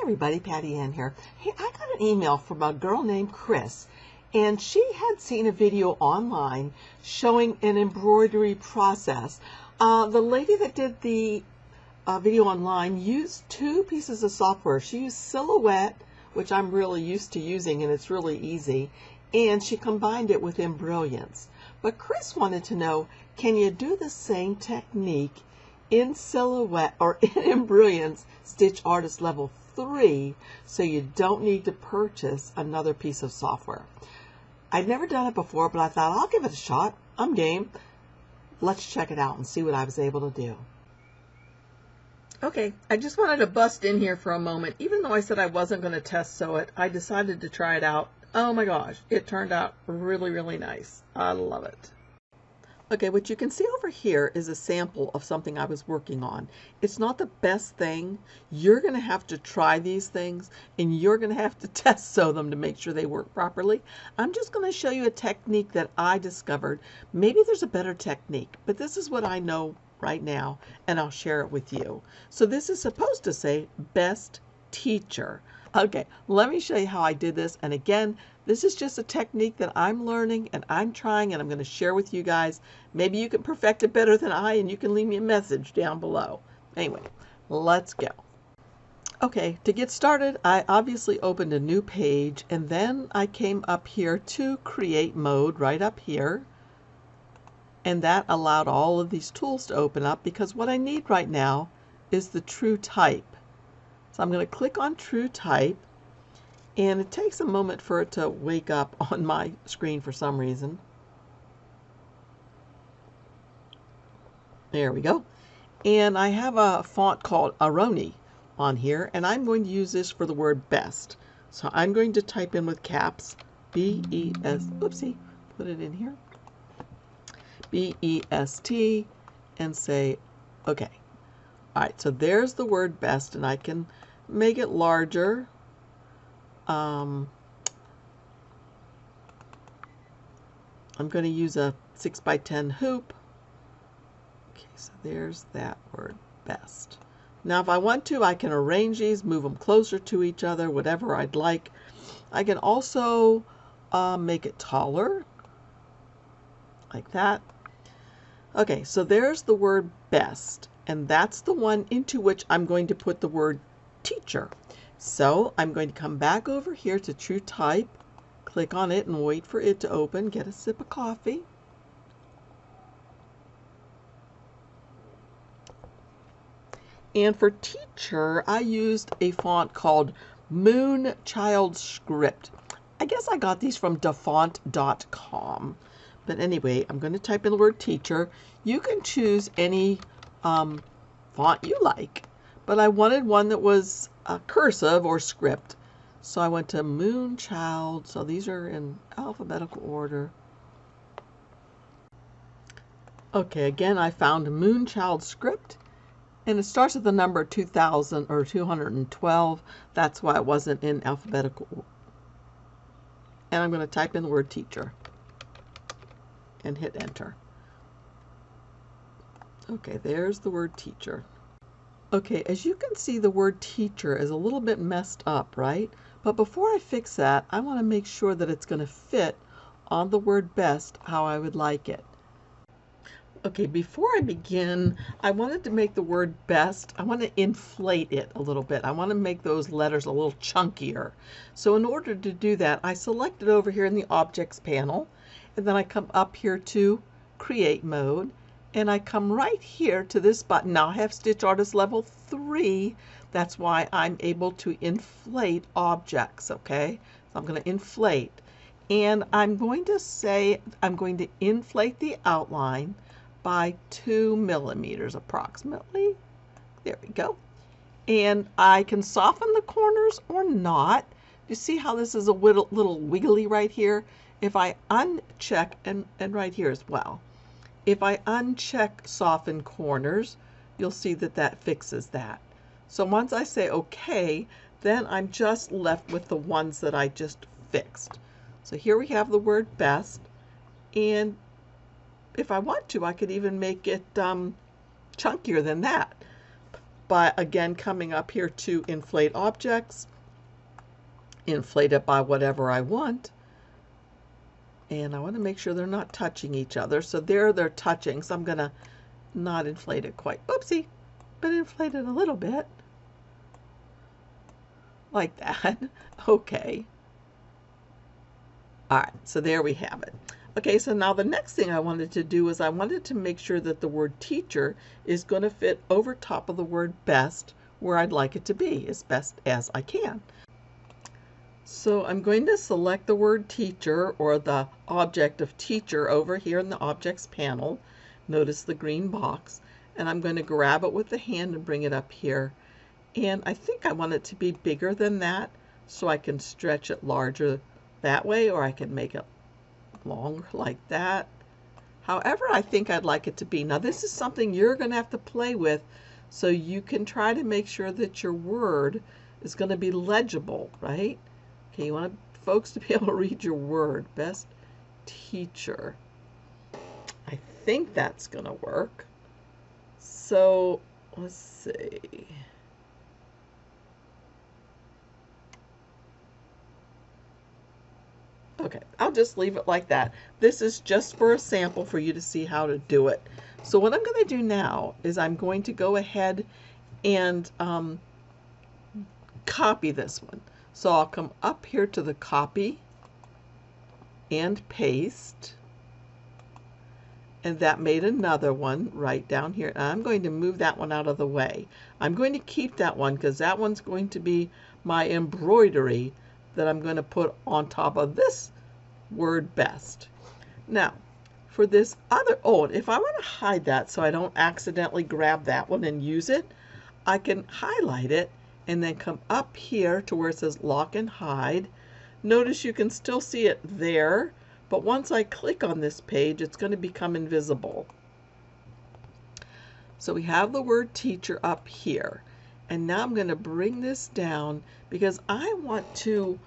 everybody, Patty Ann here. Hey, I got an email from a girl named Chris, and she had seen a video online showing an embroidery process. The lady that did the video online used two pieces of software. She used Silhouette, which I'm really used to using, and it's really easy, and she combined it with Embrilliance. But Chris wanted to know, can you do the same technique in Silhouette or in Embrilliance Stitch Artist Level 3 so you don't need to purchase another piece of software? I'd never done it before, but I thought I'll give it a shot. I'm game. Let's check it out and see what I was able to do. Okay, I just wanted to bust in here for a moment. Even though I said I wasn't going to test sew it, I decided to try it out. Oh my gosh, it turned out really, really nice. I love it. Okay, what you can see over here is a sample of something I was working on. It's not the best thing. You're going to have to try these things, and you're going to have to test sew them to make sure they work properly. I'm just going to show you a technique that I discovered. Maybe there's a better technique, but this is what I know right now, and I'll share it with you. So this is supposed to say best teacher. Okay, let me show you how I did this. And again, this is just a technique that I'm learning and I'm trying, and I'm going to share with you guys. Maybe you can perfect it better than I, and you can leave me a message down below. Anyway, let's go. Okay, to get started, I obviously opened a new page, and then I came up here to create mode right up here. And that allowed all of these tools to open up, because what I need right now is the true type. So I'm going to click on True Type, and it takes a moment for it to wake up on my screen for some reason. There we go. And I have a font called Aroni on here, and I'm going to use this for the word best. So I'm going to type in with caps B-E-S, oopsie, put it in here, B-E-S-T, and say OK. All right, so there's the word best, and I can make it larger. I'm going to use a 6x10 hoop. Okay, so there's that word best. Now if I want to, I can arrange these, move them closer to each other, whatever I'd like. I can also make it taller, like that. Okay, so there's the word best, and that's the one into which I'm going to put the word teacher. So I'm going to come back over here to True Type, click on it, and wait for it to open. Get a sip of coffee. And for teacher, I used a font called Moonchild Script. I guess I got these from dafont.com. But anyway, I'm going to type in the word teacher. You can choose any font you like, but I wanted one that was cursive or script. So I went to Moonchild. So these are in alphabetical order. Okay, again, I found Moonchild Script, and it starts with the number 2000 or 212. That's why it wasn't in alphabetical order. And I'm going to type in the word teacher and hit enter. Okay, there's the word teacher. Okay, as you can see, the word teacher is a little bit messed up, right? But before I fix that, I want to make sure that it's going to fit on the word best how I would like it. Okay, before I begin, I wanted to make the word best, I want to inflate it a little bit. I want to make those letters a little chunkier. So in order to do that, I select it over here in the Objects panel, and then I come up here to Create Mode, and I come right here to this button. Now I have Stitch Artist Level 3. That's why I'm able to inflate objects, okay? So I'm going to inflate. And I'm going to say I'm going to inflate the outline by 2 millimeters approximately. There we go. And I can soften the corners or not. You see how this is a little wiggly right here? If I uncheck, and right here as well, if I uncheck soften corners, you'll see that that fixes that. So once I say OK, then I'm just left with the ones that I just fixed. So here we have the word best, and if I want to, I could even make it chunkier than that. by, again, coming up here to inflate objects, inflate it by whatever I want. And I want to make sure they're not touching each other. So there they're touching. So I'm going to not inflate it quite. Oopsie. But inflate it a little bit. Like that. Okay. All right. So there we have it. Okay. So now the next thing I wanted to do is I wanted to make sure that the word teacher is going to fit over top of the word best where I'd like it to be as best as I can. So I'm going to select the word teacher or the object of teacher over here in the objects panel. Notice the green box. And I'm going to grab it with the hand and bring it up here. And I think I want it to be bigger than that so I can stretch it larger that way, or I can make it longer like that. However I think I'd like it to be. Now this is something you're going to have to play with so you can try to make sure that your word is going to be legible, right? Okay, you want folks to be able to read your word. Best teacher. I think that's going to work. So let's see. Okay, I'll just leave it like that. This is just for a sample for you to see how to do it. So what I'm going to do now is I'm going to go ahead and copy this one. So I'll come up here to the copy and paste. And that made another one right down here. And I'm going to move that one out of the way. I'm going to keep that one because that one's going to be my embroidery that I'm going to put on top of this word best. Now, for this other, if I want to hide that so I don't accidentally grab that one and use it, I can highlight it and then come up here to where it says lock and hide. Notice you can still see it there, but once I click on this page, it's going to become invisible. So we have the word teacher up here. And now I'm going to bring this down because I want to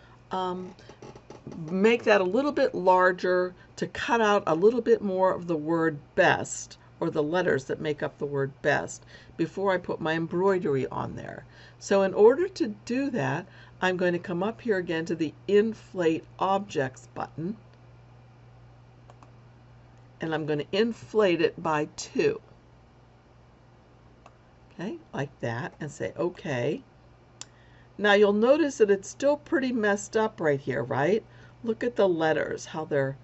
make that a little bit larger to cut out a little bit more of the word best, or the letters that make up the word best, before I put my embroidery on there. So in order to do that, I'm going to come up here again to the Inflate Objects button. And I'm going to inflate it by 2. Okay, like that, and say OK. Now you'll notice that it's still pretty messed up right here, right? Look at the letters, how they're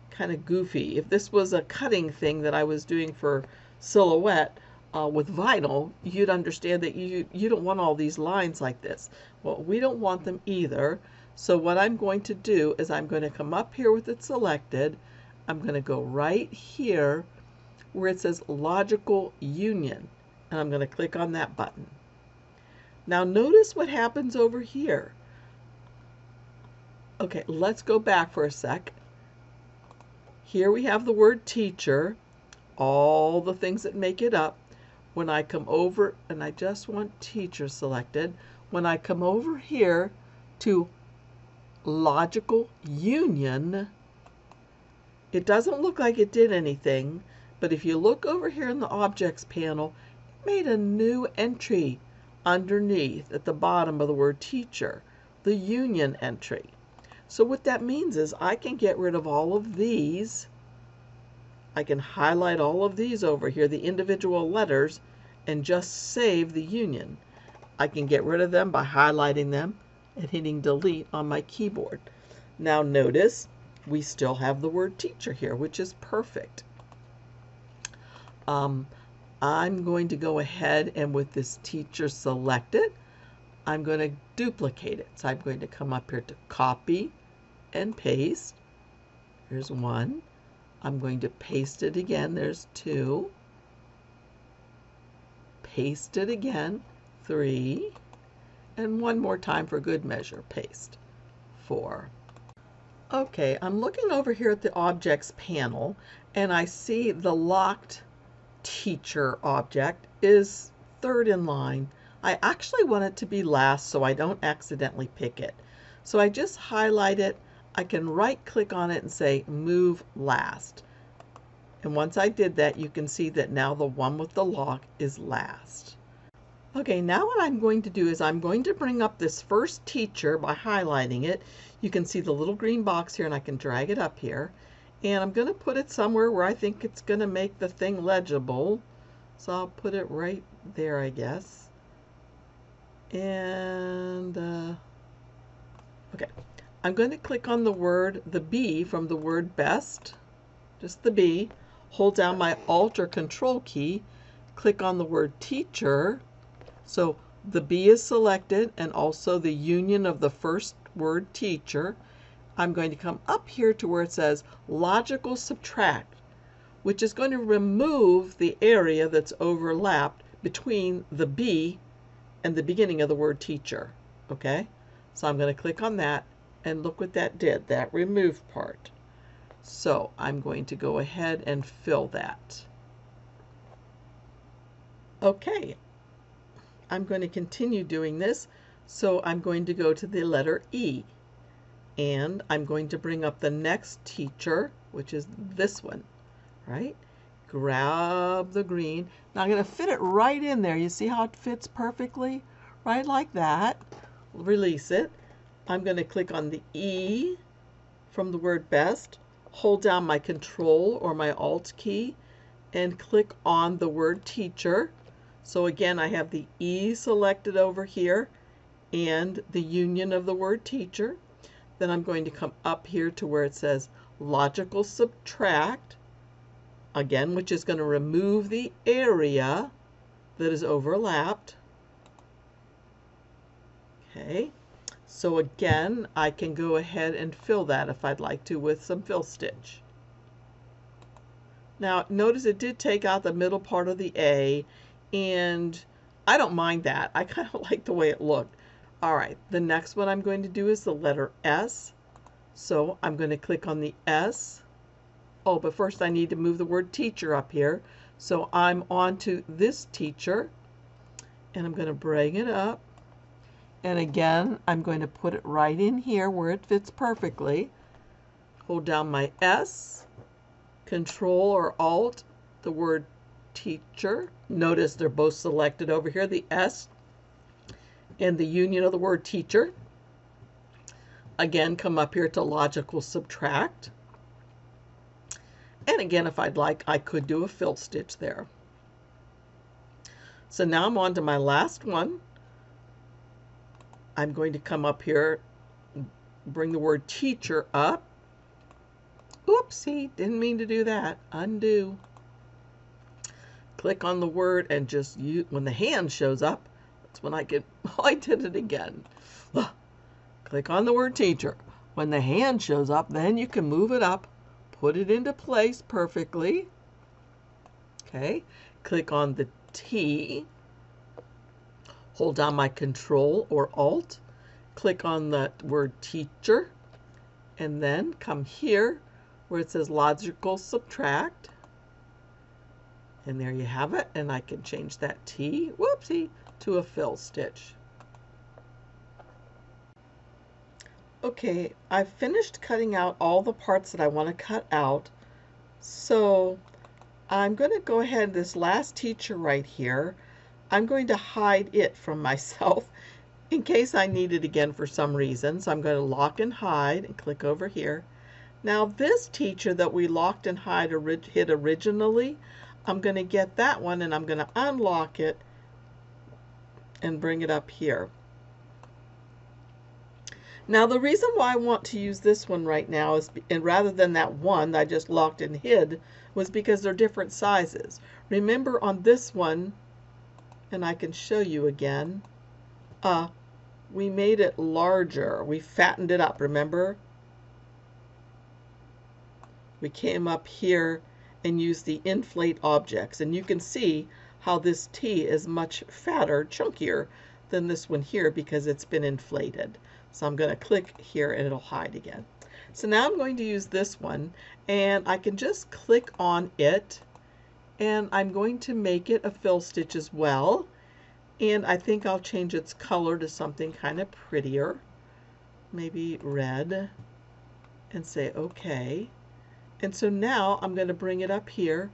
kind of goofy. If this was a cutting thing that I was doing for silhouette with vinyl, you'd understand that you don't want all these lines like this. Well, we don't want them either. So what I'm going to do is I'm going to come up here with it selected. I'm going to go right here where it says Logical Union. And I'm going to click on that button. Now notice what happens over here. Okay, let's go back for a sec. Here we have the word teacher, all the things that make it up. When I come over, and I just want teacher selected, when I come over here to Logical Union, it doesn't look like it did anything, but if you look over here in the Objects panel, it made a new entry underneath at the bottom of the word teacher, the union entry. So what that means is I can get rid of all of these. I can highlight all of these over here, the individual letters, and just save the union. I can get rid of them by highlighting them and hitting delete on my keyboard. Now notice we still have the word teacher here, which is perfect. I'm going to go ahead and with this teacher selected, I'm going to duplicate it. So I'm going to come up here to copy and paste. Here's 1. I'm going to paste it again. There's 2. Paste it again. 3. And one more time for good measure. Paste. 4. Okay, I'm looking over here at the Objects panel, and I see the locked teacher object is 3rd in line. I actually want it to be last so I don't accidentally pick it. So I just highlight it. I can right click on it and say move last. And once I did that, you can see that now the one with the lock is last. Okay, now what I'm going to do is I'm going to bring up this first teacher by highlighting it. You can see the little green box here, and I can drag it up here. And I'm going to put it somewhere where I think it's going to make the thing legible. So I'll put it right there, I guess. And, okay. I'm going to click on the B from the word best, just the B. Hold down my Alt or Control key, click on the word teacher. So the B is selected and also the union of the first word teacher. I'm going to come up here to where it says logical subtract, which is going to remove the area that's overlapped between the B and the beginning of the word teacher. Okay, so I'm going to click on that, and look what that did, that removed part. So I'm going to go ahead and fill that. Okay, I'm going to continue doing this. So I'm going to go to the letter E, and I'm going to bring up the next teacher, which is this one, right? Grab the green. Now I'm going to fit it right in there. You see how it fits perfectly? Right like that. Release it. I'm going to click on the E from the word best, hold down my Control or my Alt key, and click on the word teacher. So again, I have the E selected over here and the union of the word teacher. Then I'm going to come up here to where it says logical subtract, again, which is going to remove the area that is overlapped. Okay, so again, I can go ahead and fill that if I'd like to with some fill stitch. Now, notice it did take out the middle part of the A, and I don't mind that. I kind of like the way it looked. All right, the next one I'm going to do is the letter S. So I'm going to click on the S. Oh, but first I need to move the word teacher up here. So I'm on to this teacher, and I'm going to bring it up. And again, I'm going to put it right in here where it fits perfectly. Hold down my S, Control or Alt, the word teacher. Notice they're both selected over here, the S and the union of the word teacher. Again, come up here to logical subtract. And again, if I'd like, I could do a fill stitch there. So now I'm on to my last one. I'm going to come up here, bring the word teacher up. Oopsie, didn't mean to do that. Undo. Click on the word and just use, when the hand shows up, that's when I get, oh, I did it again. Click on the word teacher. When the hand shows up, then you can move it up, put it into place perfectly. Okay, click on the T, hold down my Control or Alt, click on the word teacher, and then come here where it says logical subtract. And there you have it, and I can change that T, whoopsie, to a fill stitch. Okay, I've finished cutting out all the parts that I want to cut out. So I'm going to go ahead, this last teacher right here, I'm going to hide it from myself in case I need it again for some reason. So I'm going to lock and hide and click over here. Now this teacher that we locked and hid originally, I'm going to get that one and I'm going to unlock it and bring it up here. Now the reason why I want to use this one right now is, and rather than that one that I just locked and hid, was because they're different sizes. Remember on this one, and I can show you again, we made it larger. We fattened it up, remember? We came up here and used the inflate objects, and you can see how this T is much fatter, chunkier than this one here because it's been inflated. So I'm going to click here and it'll hide again. So now I'm going to use this one, and I can just click on it, and I'm going to make it a fill stitch as well. And I think I'll change its color to something kind of prettier, maybe red, and say OK. And so now I'm going to bring it up here,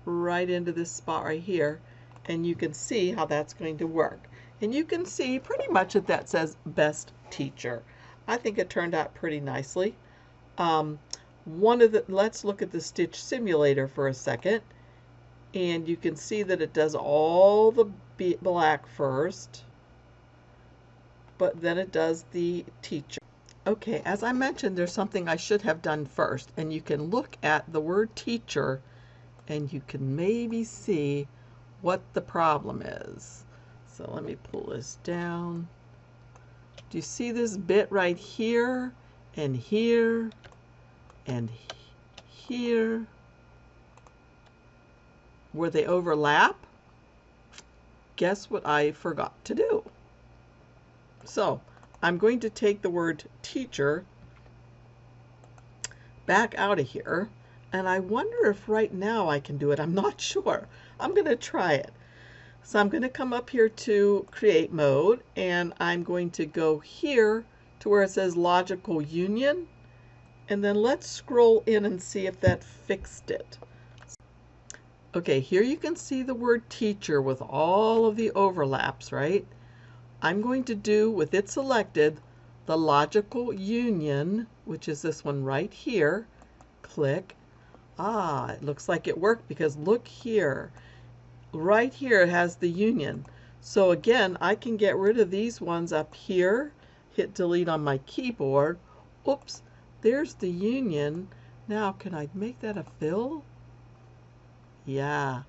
right into this spot right here, and you can see how that's going to work. And you can see pretty much that says best teacher. I think it turned out pretty nicely. Let's look at the stitch simulator for a second. And you can see that it does all the black first, but then it does the teacher. Okay, as I mentioned, there's something I should have done first, and you can look at the word teacher and you can maybe see what the problem is. So let me pull this down. Do you see this bit right here and here and here where they overlap? Guess what I forgot to do? So I'm going to take the word teacher back out of here, and I wonder if right now I can do it. I'm not sure. I'm going to try it. So I'm going to come up here to create mode, and I'm going to go here to where it says logical union, and then let's scroll in and see if that fixed it. Okay, here you can see the word teacher with all of the overlaps, right? I'm going to do, with it selected, the logical union, which is this one right here. Click. Ah, it looks like it worked because look here. Right here it has the union. So again, I can get rid of these ones up here. Hit delete on my keyboard. Oops, there's the union. Now, can I make that a fill? Yeah.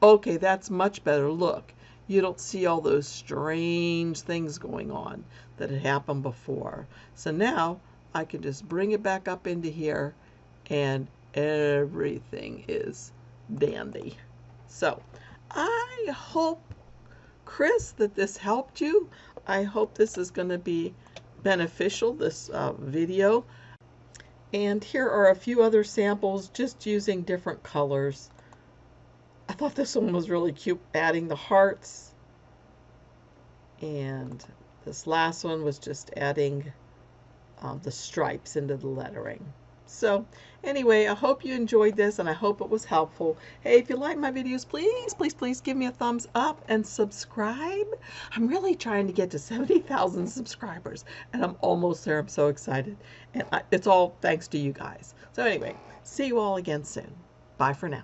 Okay, that's much better. Look, you don't see all those strange things going on that had happened before. So now I can just bring it back up into here and everything is dandy. So I hope, Chris, that this helped you. I hope this is going to be beneficial, this video. And here are a few other samples just using different colors. I thought this one was really cute, adding the hearts. And this last one was just adding the stripes into the lettering. So anyway, I hope you enjoyed this and I hope it was helpful. Hey, if you like my videos, please give me a thumbs up and subscribe. I'm really trying to get to 70,000 subscribers and I'm almost there. I'm so excited. And it's all thanks to you guys. So anyway, see you all again soon. Bye for now.